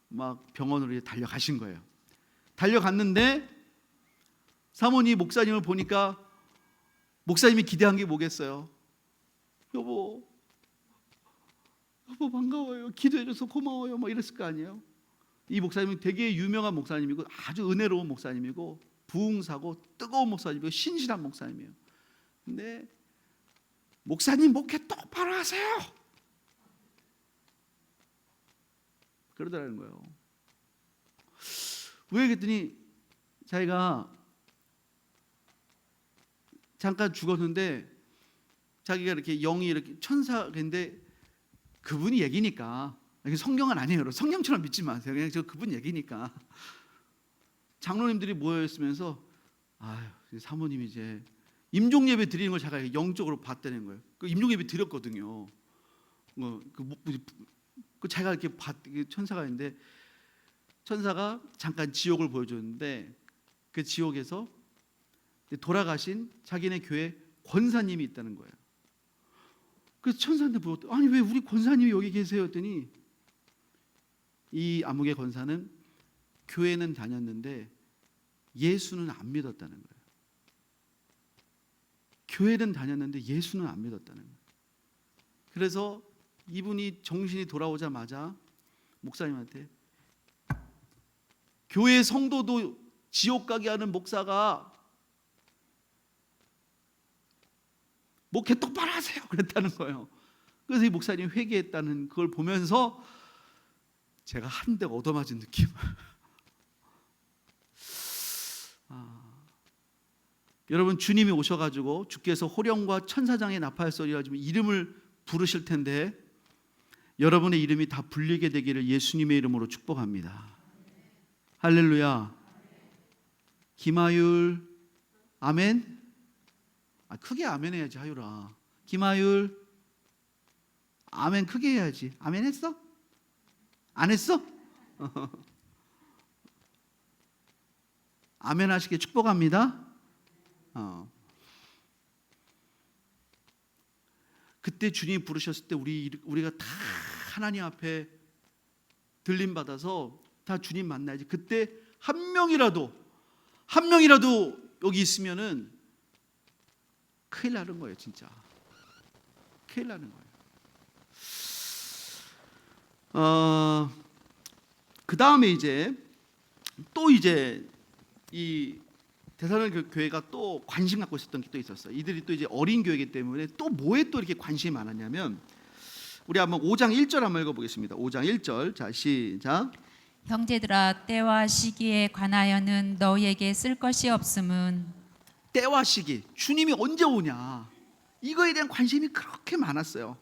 막 병원으로 달려가신 거예요. 달려갔는데 사모님 목사님을 보니까 목사님이 기대한 게 뭐겠어요? 여보 반가워요. 기도해줘서 고마워요. 뭐 이랬을 거 아니에요. 이 목사님은 되게 유명한 목사님이고 아주 은혜로운 목사님이고 부흥사고 뜨거운 목사님이고 신실한 목사님이에요. 근데 목사님 목회 똑바로 하세요. 그러더라는 거예요. 왜 그랬더니 자기가 잠깐 죽었는데 자기가 이렇게 영이 이렇게 천사인데 그분이 얘기니까, 이게 성경은 아니에요. 여러분. 성경처럼 믿지 마세요. 그냥 그분 얘기니까 장로님들이 모여있으면서 사모님이 이제 임종예배 드리는 걸 제가 영적으로 봤다는 거예요. 그 임종예배 드렸거든요. 제가 이렇게 천사가 있는데 천사가 잠깐 지옥을 보여줬는데 그 지옥에서 돌아가신 자기네 교회 권사님이 있다는 거예요. 그래서 천사한테 물었더니 아니 왜 우리 권사님이 여기 계세요? 했더니 이 암흑의 권사는 교회는 다녔는데 예수는 안 믿었다는 거예요. 교회는 다녔는데 예수는 안 믿었다는 거예요. 그래서 이분이 정신이 돌아오자마자 목사님한테 교회 성도도 지옥 가게 하는 목사가 목회 똑바로 하세요 그랬다는 거예요. 그래서 이 목사님이 회개했다는 그걸 보면서 제가 한 대 얻어맞은 느낌. 여러분, 주님이 오셔가지고 주께서 호령과 천사장의 나팔 소리와 이름을 부르실 텐데 여러분의 이름이 다 불리게 되기를 예수님의 이름으로 축복합니다. 할렐루야. 김하율 아멘. 크게 아멘 해야지. 하율아. 김하율 아멘 크게 해야지. 아멘 했어? 안 했어? 아멘 하시게 축복합니다. 그때 주님이 부르셨을 때 우리가 다 하나님 앞에 들림 받아서 다 주님 만나야지. 그때 한 명이라도 여기 있으면은 큰일 나는 거예요, 진짜. 큰일 나는 거예요. 그 다음에 이제 이 데살로니가 교회가 또 관심 갖고 있었던 게 또 있었어요. 이들이 또 이제 어린 교회이기 때문에 또 뭐에 또 이렇게 관심이 많았냐면, 우리 한번 5장 1절 한번 읽어보겠습니다. 5장 1절. 자, 시작. 형제들아, 때와 시기에 관하여는 너희에게 쓸 것이 없음은. 때와 시기, 주님이 언제 오냐, 이거에 대한 관심이 그렇게 많았어요.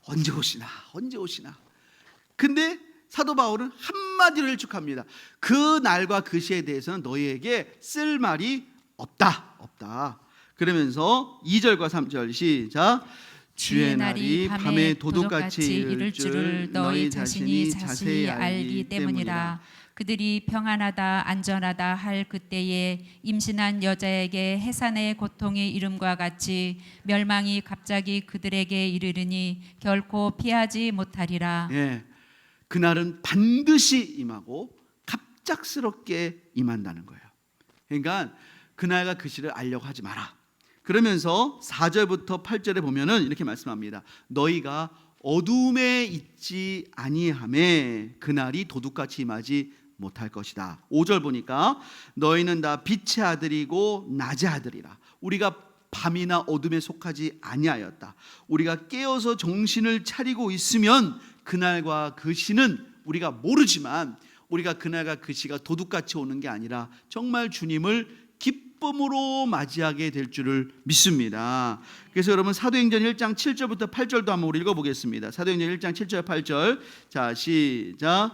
언제 오시나, 언제 오시나. 근데 사도 바울은 한마디로 일축합니다. 그 날과 그 시에 대해서는 너희에게 쓸 말이 없다. 그러면서 2절과 3절 시작. 주의 날이 밤에 도둑같이 이를 줄을 너희 자신이 자세히 알기 때문이라. 그들이 평안하다 안전하다 할 그때에 임신한 여자에게 해산의 고통이 이름과 같이 멸망이 갑자기 그들에게 이르르니 결코 피하지 못하리라. 예, 그날은 반드시 임하고 갑작스럽게 임한다는 거예요. 그러니까 그날과 그 시를 알려고 하지 마라. 그러면서 4절부터 8절에 보면은 이렇게 말씀합니다. 너희가 어둠에 있지 아니하매 그날이 도둑같이 임하지 못할 것이다. 5절 보니까 너희는 다 빛의 아들이고 낮의 아들이라. 우리가 밤이나 어둠에 속하지 아니하였다. 우리가 깨어서 정신을 차리고 있으면 그날과 그 시는 우리가 모르지만, 우리가 그날과 그 시가 도둑같이 오는 게 아니라 정말 주님을 기쁨으로 맞이하게 될 줄을 믿습니다. 그래서 여러분 사도행전 1장 7절부터 8절도 한번 우리 읽어보겠습니다. 사도행전 1장 7절 8절. 자, 시작.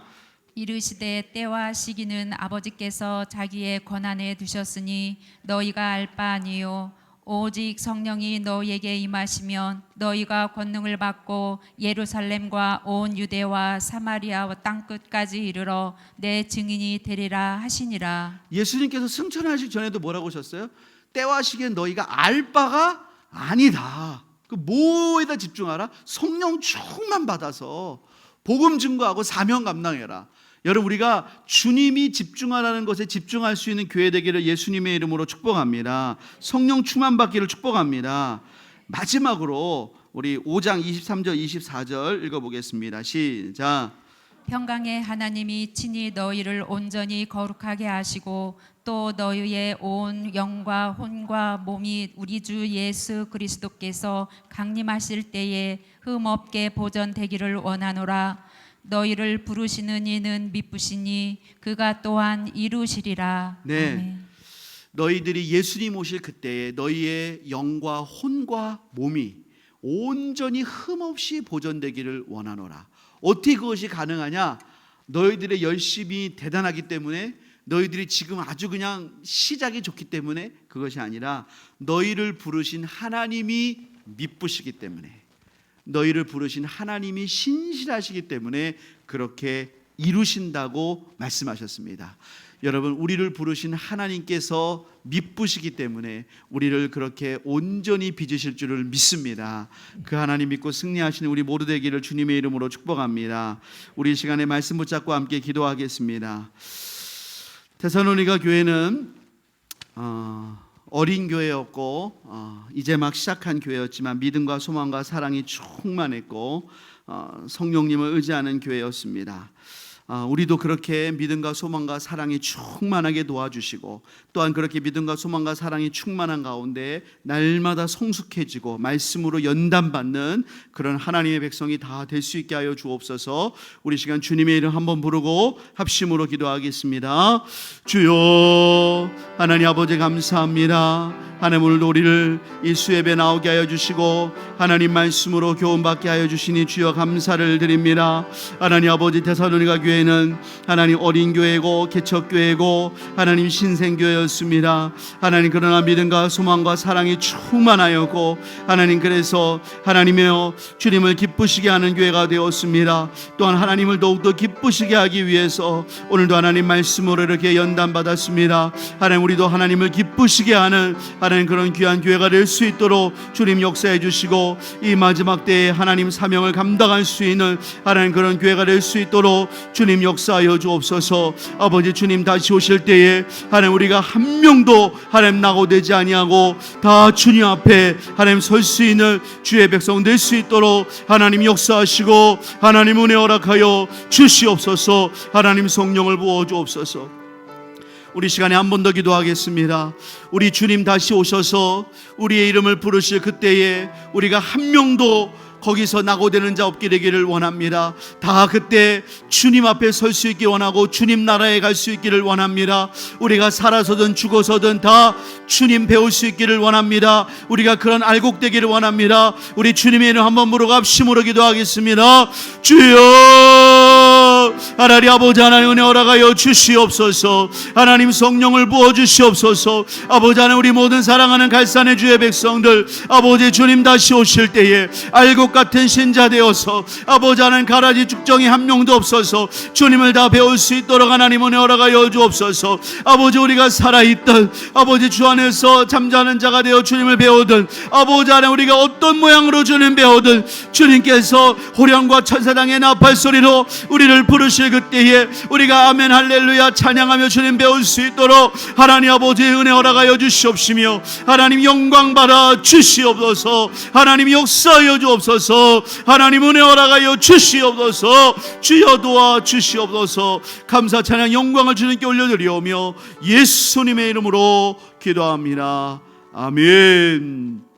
이르시되 때와 시기는 아버지께서 자기의 권한에 두셨으니 너희가 알 바 아니요 오직 성령이 너희에게 임하시면 너희가 권능을 받고 예루살렘과 온 유대와 사마리아와 땅끝까지 이르러 내 증인이 되리라 하시니라. 예수님께서 승천하시기 전에도 뭐라고 하셨어요? 때와 시기는 너희가 알 바가 아니다. 그 뭐에다 집중하라? 성령 충만 받아서 복음 증거하고 사명 감당해라. 여러분, 우리가 주님이 집중하라는 것에 집중할 수 있는 교회 되기를 예수님의 이름으로 축복합니다. 성령 충만 받기를 축복합니다. 마지막으로 우리 5장 23절 24절 읽어보겠습니다. 시작. 평강의 하나님이 친히 너희를 온전히 거룩하게 하시고 또 너희의 온 영과 혼과 몸이 우리 주 예수 그리스도께서 강림하실 때에 흠없게 보존되기를 원하노라. 너희를 부르시는 이는 미쁘시니 그가 또한 이루시리라. 네. 아멘. 너희들이 예수님 오실 그때에 너희의 영과 혼과 몸이 온전히 흠없이 보존되기를 원하노라. 어떻게 그것이 가능하냐? 너희들의 열심이 대단하기 때문에, 너희들이 지금 아주 그냥 시작이 좋기 때문에 그것이 아니라 너희를 부르신 하나님이 미쁘시기 때문에, 너희를 부르신 하나님이 신실하시기 때문에 그렇게 이루신다고 말씀하셨습니다. 여러분, 우리를 부르신 하나님께서 미쁘시기 때문에 우리를 그렇게 온전히 빚으실 줄을 믿습니다. 그 하나님 믿고 승리하시는 우리 모두 되기를 주님의 이름으로 축복합니다. 우리 시간에 말씀 붙잡고 함께 기도하겠습니다. 데살로니가 교회는 어린 교회였고 이제 막 시작한 교회였지만 믿음과 소망과 사랑이 충만했고 성령님을 의지하는 교회였습니다. 우리도 그렇게 믿음과 소망과 사랑이 충만하게 도와주시고, 또한 그렇게 믿음과 소망과 사랑이 충만한 가운데 날마다 성숙해지고 말씀으로 연단받는 그런 하나님의 백성이 다 될 수 있게 하여 주옵소서. 우리 시간 주님의 이름 한번 부르고 합심으로 기도하겠습니다. 주여, 하나님 아버지 감사합니다. 하나님, 오늘도 우리를 이 수협에 나오게 하여 주시고 하나님 말씀으로 교훈받게 하여 주시니 주여 감사를 드립니다. 하나님 아버지, 데살로니가 교회는 하나님 어린 교회고 개척교회고 하나님 신생교회였습니다. 하나님, 그러나 믿음과 소망과 사랑이 충만하였고 하나님, 그래서 하나님이여 주님을 기쁘시게 하는 교회가 되었습니다. 또한 하나님을 더욱더 기쁘시게 하기 위해서 오늘도 하나님 말씀으로 이렇게 연단받았습니다. 하나님, 우리도 하나님을 기쁘시게 하는 하나님 그런 귀한 교회가 될 수 있도록 주님 역사해 주시고, 이 마지막 때에 하나님 사명을 감당할 수 있는 하나님 그런 교회가 될 수 있도록 주님 역사하여 주옵소서. 아버지 주님 다시 오실 때에 하나님 우리가 한 명도 하나님 낙오되지 아니하고 다 주님 앞에 하나님 설 수 있는 주의 백성 될 수 있도록 하나님 역사하시고 하나님 은혜 허락하여 주시옵소서. 하나님 성령을 부어 주옵소서. 우리 시간에 한 번 더 기도하겠습니다. 우리 주님 다시 오셔서 우리의 이름을 부르실 그때에 우리가 한 명도 거기서 낙오되는 자 없게 되기를 원합니다. 다 그때 주님 앞에 설 수 있게 원하고 주님 나라에 갈 수 있기를 원합니다. 우리가 살아서든 죽어서든 다 주님 배울 수 있기를 원합니다. 우리가 그런 알곡되기를 원합니다. 우리 주님의 이름 한번 부르고 합심으로 기도하겠습니다. 주여, 하나님 아버지 하나님 은혜 허락하여 주시옵소서. 하나님 성령을 부어주시옵소서. 아버지 하나님 우리 모든 사랑하는 갈산의 주의 백성들, 아버지 주님 다시 오실 때에 알곡 같은 신자 되어서 아버지 하나님 가라지 죽정이 한 명도 없어서 주님을 다 배울 수 있도록 하나님 은혜 허락하여 주옵소서. 아버지 우리가 살아있던 아버지 주 안에서 잠자는 자가 되어 주님을 배우든, 아버지 하나님 우리가 어떤 모양으로 주님 배우든 주님께서 호령과 천사장의 나팔 소리로 우리를 부르실 그때에 우리가 아멘 할렐루야 찬양하며 주님 배울 수 있도록 하나님 아버지의 은혜 허락하여 주시옵시며 하나님 영광 받아 주시옵소서. 하나님 역사하여 주옵소서. 하나님 은혜 허락하여 주시옵소서. 주여 도와 주시옵소서. 감사 찬양 영광을 주님께 올려드리오며 예수님의 이름으로 기도합니다. 아멘.